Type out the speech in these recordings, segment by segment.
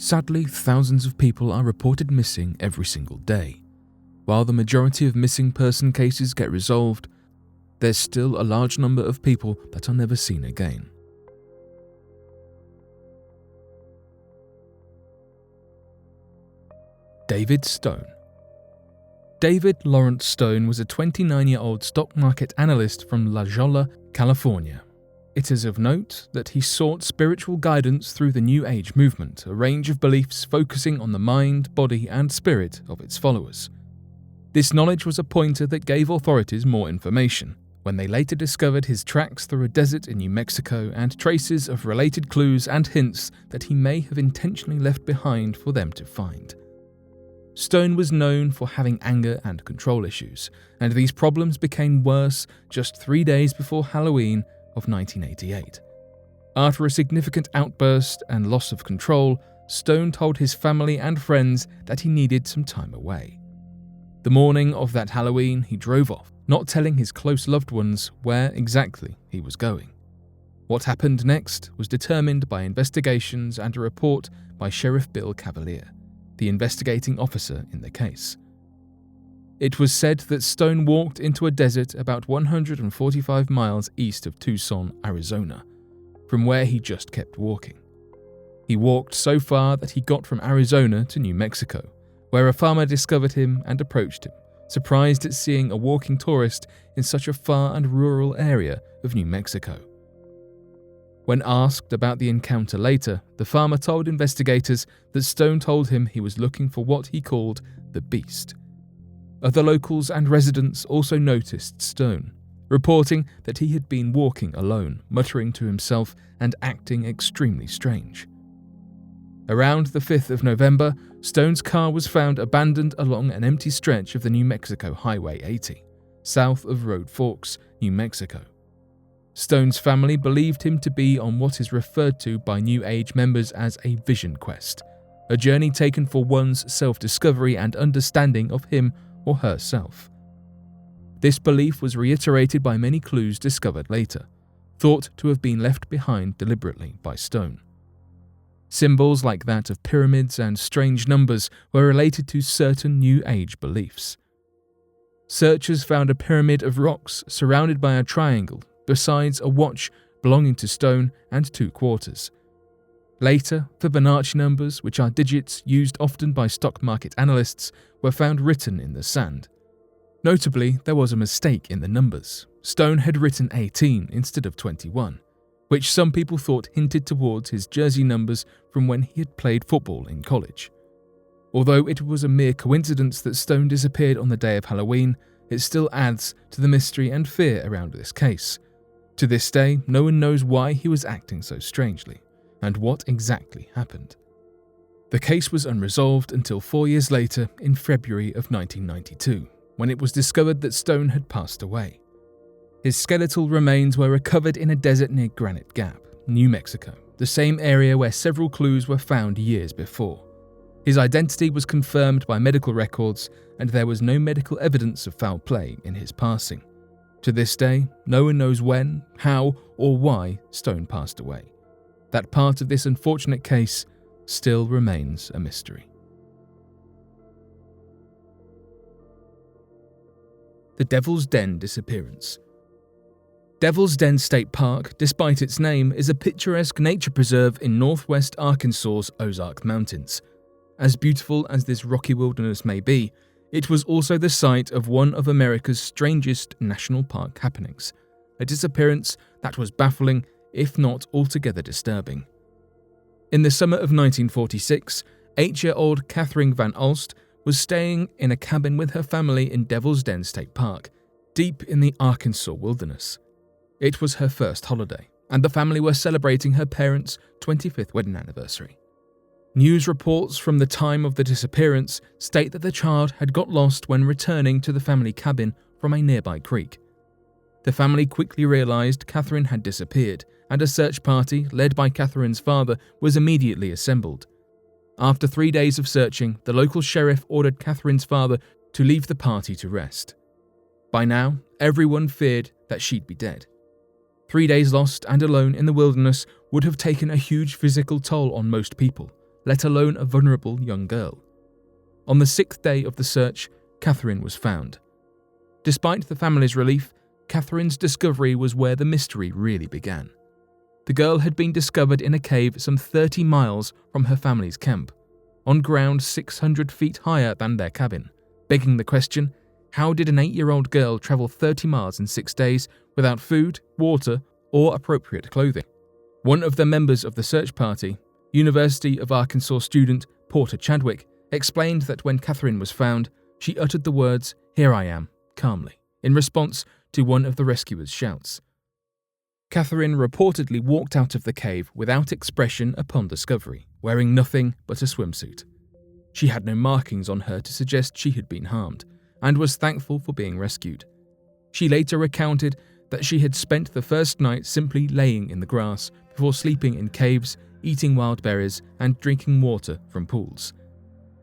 Sadly, thousands of people are reported missing every single day. While the majority of missing person cases get resolved, there's still a large number of people that are never seen again. David Stone. David Lawrence Stone was a 29-year-old stock market analyst from La Jolla, California. It is of note that he sought spiritual guidance through the New Age movement, a range of beliefs focusing on the mind, body, and spirit of its followers. This knowledge was a pointer that gave authorities more information, when they later discovered his tracks through a desert in New Mexico and traces of related clues and hints that he may have intentionally left behind for them to find. Stone was known for having anger and control issues, and these problems became worse just 3 days before Halloween of 1988. After a significant outburst and loss of control, Stone told his family and friends that he needed some time away. The morning of that Halloween, he drove off, not telling his close loved ones where exactly he was going. What happened next was determined by investigations and a report by Sheriff Bill Cavalier, the investigating officer in the case. It was said that Stone walked into a desert about 145 miles east of Tucson, Arizona, from where he just kept walking. He walked so far that he got from Arizona to New Mexico, where a farmer discovered him and approached him, surprised at seeing a walking tourist in such a far and rural area of New Mexico. When asked about the encounter later, the farmer told investigators that Stone told him he was looking for what he called the beast. Other locals and residents also noticed Stone, reporting that he had been walking alone, muttering to himself and acting extremely strange. Around the 5th of November, Stone's car was found abandoned along an empty stretch of the New Mexico Highway 80, south of Road Forks, New Mexico. Stone's family believed him to be on what is referred to by New Age members as a vision quest, a journey taken for one's self-discovery and understanding of him or herself. This belief was reiterated by many clues discovered later, thought to have been left behind deliberately by Stone. Symbols like that of pyramids and strange numbers were related to certain New Age beliefs. Searchers found a pyramid of rocks surrounded by a triangle, besides a watch belonging to Stone and 2 quarters. Later, Fibonacci numbers, which are digits used often by stock market analysts, were found written in the sand. Notably, there was a mistake in the numbers. Stone had written 18 instead of 21, which some people thought hinted towards his jersey numbers from when he had played football in college. Although it was a mere coincidence that Stone disappeared on the day of Halloween, it still adds to the mystery and fear around this case. To this day, no one knows why he was acting so strangely, and what exactly happened. The case was unresolved until 4 years later, in February of 1992, when it was discovered that Stone had passed away. His skeletal remains were recovered in a desert near Granite Gap, New Mexico, the same area where several clues were found years before. His identity was confirmed by medical records, and there was no medical evidence of foul play in his passing. To this day, no one knows when, how, or why Stone passed away. That part of this unfortunate case still remains a mystery. The Devil's Den Disappearance. Devil's Den State Park, despite its name, is a picturesque nature preserve in northwest Arkansas's Ozark Mountains. As beautiful as this rocky wilderness may be, it was also the site of one of America's strangest national park happenings, a disappearance that was baffling, if not altogether disturbing. In the summer of 1946, 8-year-old Catherine Van Alst was staying in a cabin with her family in Devil's Den State Park, deep in the Arkansas wilderness. It was her first holiday, and the family were celebrating her parents' 25th wedding anniversary. News reports from the time of the disappearance state that the child had got lost when returning to the family cabin from a nearby creek. The family quickly realized Catherine had disappeared, and a search party, led by Catherine's father, was immediately assembled. After 3 days of searching, the local sheriff ordered Catherine's father to leave the party to rest. By now, everyone feared that she'd be dead. 3 days lost and alone in the wilderness would have taken a huge physical toll on most people, let alone a vulnerable young girl. On the 6th day of the search, Catherine was found. Despite the family's relief, Catherine's discovery was where the mystery really began. The girl had been discovered in a cave some 30 miles from her family's camp, on ground 600 feet higher than their cabin, begging the question, how did an 8-year-old girl travel 30 miles in 6 days without food, water, or appropriate clothing? One of the members of the search party, University of Arkansas student Porter Chadwick, explained that when Catherine was found, she uttered the words, "Here I am," calmly, in response to one of the rescuers' shouts. Catherine reportedly walked out of the cave without expression upon discovery, wearing nothing but a swimsuit. She had no markings on her to suggest she had been harmed, and was thankful for being rescued. She later recounted that she had spent the first night simply laying in the grass before sleeping in caves, eating wild berries, and drinking water from pools.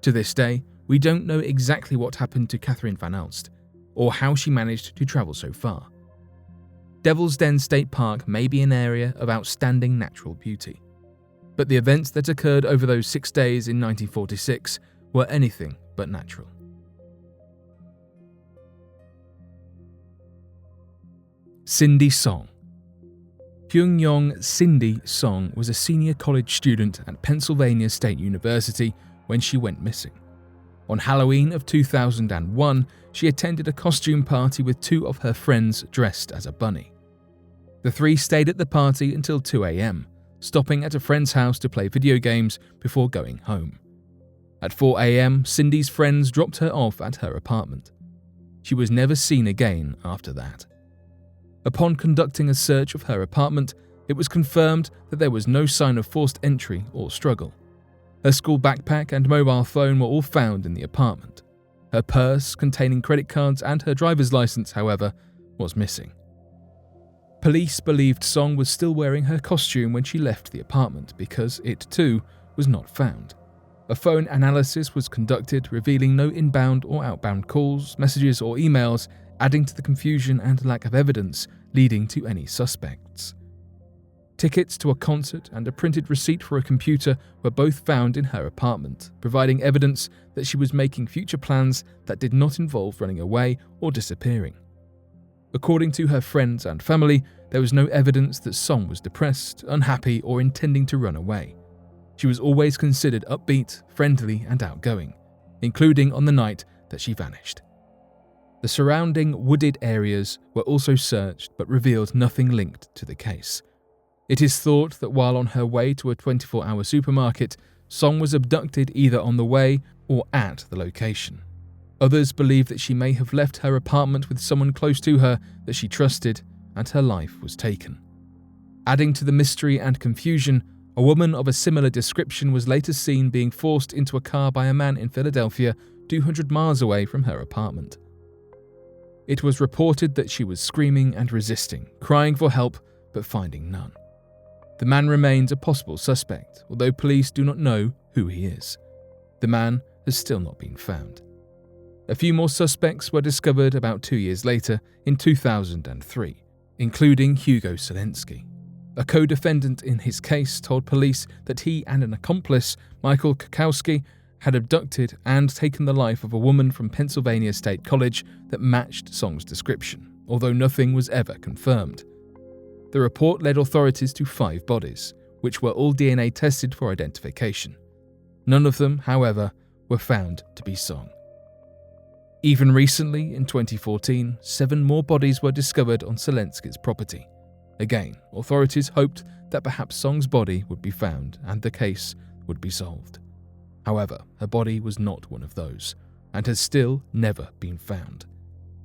To this day, we don't know exactly what happened to Catherine Van Alst, or how she managed to travel so far. Devil's Den State Park may be an area of outstanding natural beauty, but the events that occurred over those 6 days in 1946 were anything but natural. Cindy Song. Hyun-Yong Cindy Song was a senior college student at Pennsylvania State University when she went missing. On Halloween of 2001, she attended a costume party with 2 of her friends dressed as a bunny. The 3 stayed at the party until 2 a.m., stopping at a friend's house to play video games before going home. At 4 a.m., Cindy's friends dropped her off at her apartment. She was never seen again after that. Upon conducting a search of her apartment, it was confirmed that there was no sign of forced entry or struggle. Her school backpack and mobile phone were all found in the apartment. Her purse, containing credit cards and her driver's license, however, was missing. Police believed Song was still wearing her costume when she left the apartment because it, too, was not found. A phone analysis was conducted, revealing no inbound or outbound calls, messages, or emails, adding to the confusion and lack of evidence leading to any suspects. Tickets to a concert and a printed receipt for a computer were both found in her apartment, providing evidence that she was making future plans that did not involve running away or disappearing. According to her friends and family, there was no evidence that Song was depressed, unhappy, or intending to run away. She was always considered upbeat, friendly, and outgoing, including on the night that she vanished. The surrounding wooded areas were also searched but revealed nothing linked to the case. It is thought that while on her way to a 24-hour supermarket, Song was abducted either on the way or at the location. Others believe that she may have left her apartment with someone close to her that she trusted, and her life was taken. Adding to the mystery and confusion, a woman of a similar description was later seen being forced into a car by a man in Philadelphia, 200 miles away from her apartment. It was reported that she was screaming and resisting, crying for help, but finding none. The man remains a possible suspect, although police do not know who he is. The man has still not been found. A few more suspects were discovered about 2 years later, in 2003, including Hugo Selensky. A co-defendant in his case told police that he and an accomplice, Michael Kukowski, had abducted and taken the life of a woman from Pennsylvania State College that matched Song's description, although nothing was ever confirmed. The report led authorities to 5 bodies, which were all DNA tested for identification. None of them, however, were found to be Song. Even recently, in 2014, 7 more bodies were discovered on Selensky's property. Again, authorities hoped that perhaps Song's body would be found and the case would be solved. However, her body was not one of those, and has still never been found.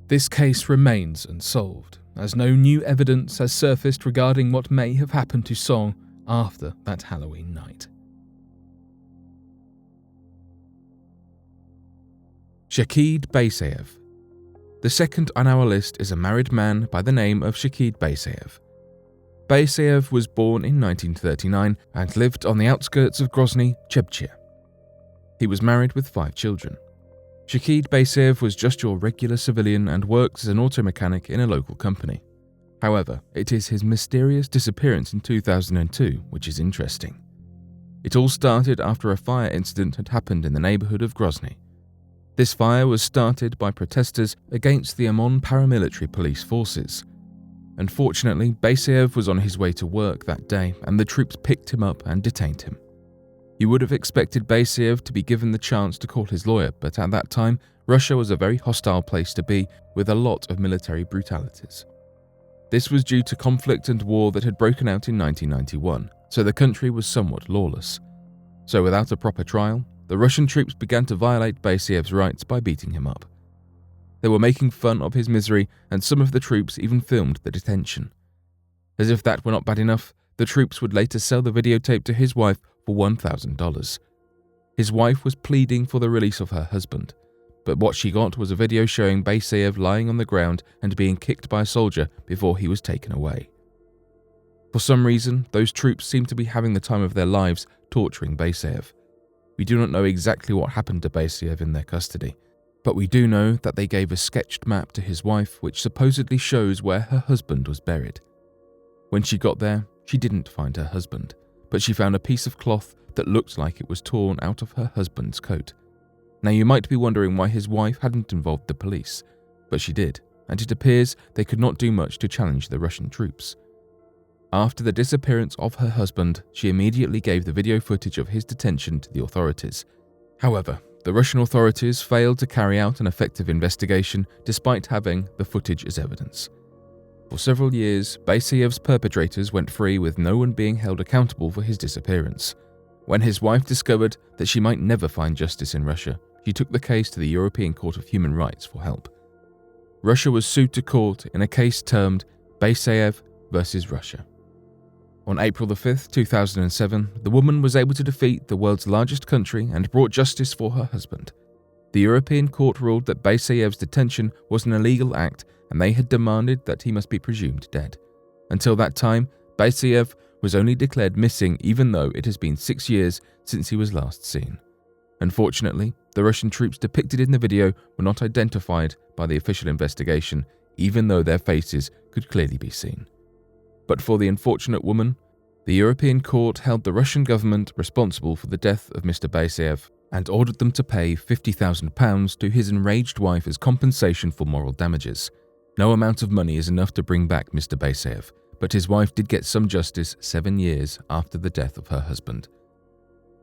This case remains unsolved, as no new evidence has surfaced regarding what may have happened to Song after that Halloween night. Shaquid Baseev. The second on our list is a married man by the name of Shaquid Baseev. Baseev was born in 1939 and lived on the outskirts of Grozny, Chechnya. He was married with 5 children. Shaquid Baseev was just your regular civilian and works as an auto mechanic in a local company. However, it is his mysterious disappearance in 2002 which is interesting. It all started after a fire incident had happened in the neighborhood of Grozny. This fire was started by protesters against the Amon paramilitary police forces. Unfortunately, Baseev was on his way to work that day and the troops picked him up and detained him. You would have expected Baseev to be given the chance to call his lawyer, but at that time, Russia was a very hostile place to be with a lot of military brutalities. This was due to conflict and war that had broken out in 1991, so the country was somewhat lawless. So without a proper trial, the Russian troops began to violate Baseev's rights by beating him up. They were making fun of his misery, and some of the troops even filmed the detention. As if that were not bad enough, the troops would later sell the videotape to his wife for $1,000. His wife was pleading for the release of her husband, but what she got was a video showing Baseev lying on the ground and being kicked by a soldier before he was taken away. For some reason, those troops seemed to be having the time of their lives torturing Baseev. We do not know exactly what happened to Baseev in their custody, but we do know that they gave a sketched map to his wife which supposedly shows where her husband was buried. When she got there, she didn't find her husband, but she found a piece of cloth that looked like it was torn out of her husband's coat. Now you might be wondering why his wife hadn't involved the police, but she did, and it appears they could not do much to challenge the Russian troops. After the disappearance of her husband, she immediately gave the video footage of his detention to the authorities. However, the Russian authorities failed to carry out an effective investigation despite having the footage as evidence. For several years, Baseev's perpetrators went free with no one being held accountable for his disappearance. When his wife discovered that she might never find justice in Russia, she took the case to the European Court of Human Rights for help. Russia was sued to court in a case termed Baseev versus Russia. On April 5, 2007, the woman was able to defeat the world's largest country and brought justice for her husband. The European Court ruled that Baseev's detention was an illegal act and they had demanded that he must be presumed dead. Until that time, Baseev was only declared missing even though it has been 6 years since he was last seen. Unfortunately, the Russian troops depicted in the video were not identified by the official investigation, even though their faces could clearly be seen. But for the unfortunate woman, the European Court held the Russian government responsible for the death of Mr. Baseev and ordered them to pay £50,000 to his enraged wife as compensation for moral damages. No amount of money is enough to bring back Mr. Baseev, but his wife did get some justice 7 years after the death of her husband.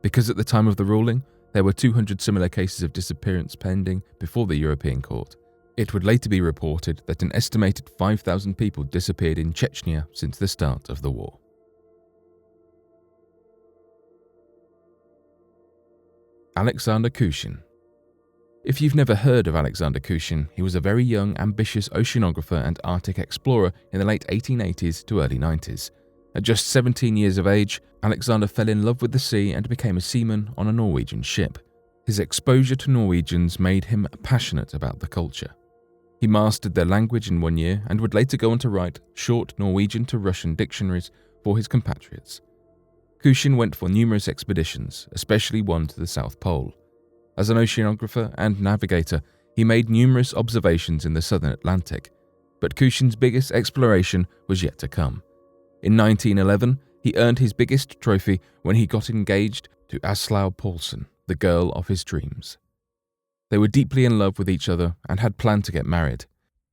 Because at the time of the ruling, there were 200 similar cases of disappearance pending before the European Court. It would later be reported that an estimated 5,000 people disappeared in Chechnya since the start of the war. Alexander Kushin. If you've never heard of Alexander Kushin, he was a very young, ambitious oceanographer and Arctic explorer in the late 1880s to early 90s. At just 17 years of age, Alexander fell in love with the sea and became a seaman on a Norwegian ship. His exposure to Norwegians made him passionate about the culture. He mastered their language in 1 year and would later go on to write short Norwegian to Russian dictionaries for his compatriots. Kushin went for numerous expeditions, especially one to the South Pole. As an oceanographer and navigator, he made numerous observations in the southern Atlantic, but Kushin's biggest exploration was yet to come. In 1911, he earned his biggest trophy when he got engaged to Aslaug Paulsen, the girl of his dreams. They were deeply in love with each other and had planned to get married.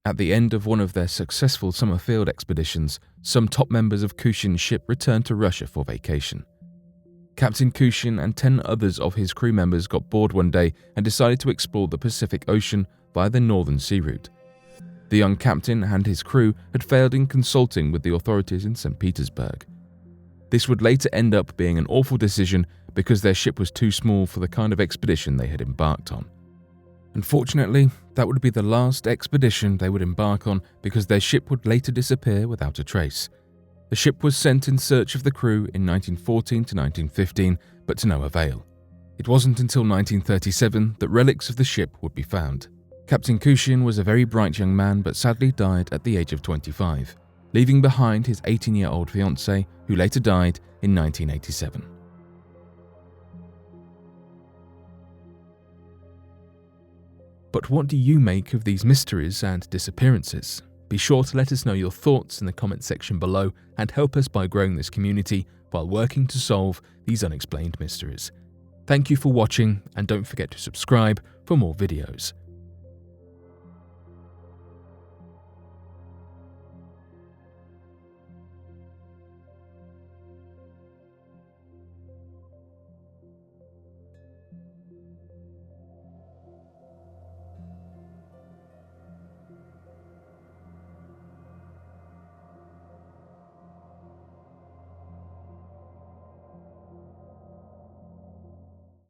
At the end of one of their successful summer field expeditions, some top members of Kushin's ship returned to Russia for vacation. Captain Kushin and 10 others of his crew members got bored one day and decided to explore the Pacific Ocean via the northern sea route. The young captain and his crew had failed in consulting with the authorities in St. Petersburg. This would later end up being an awful decision because their ship was too small for the kind of expedition they had embarked on. Unfortunately, that would be the last expedition they would embark on because their ship would later disappear without a trace. The ship was sent in search of the crew in 1914 to 1915, but to no avail. It wasn't until 1937 that relics of the ship would be found. Captain Kushin was a very bright young man but sadly died at the age of 25, leaving behind his 18-year-old fiancée who later died in 1987. But what do you make of these mysteries and disappearances? Be sure to let us know your thoughts in the comment section below and help us by growing this community while working to solve these unexplained mysteries. Thank you for watching, and don't forget to subscribe for more videos.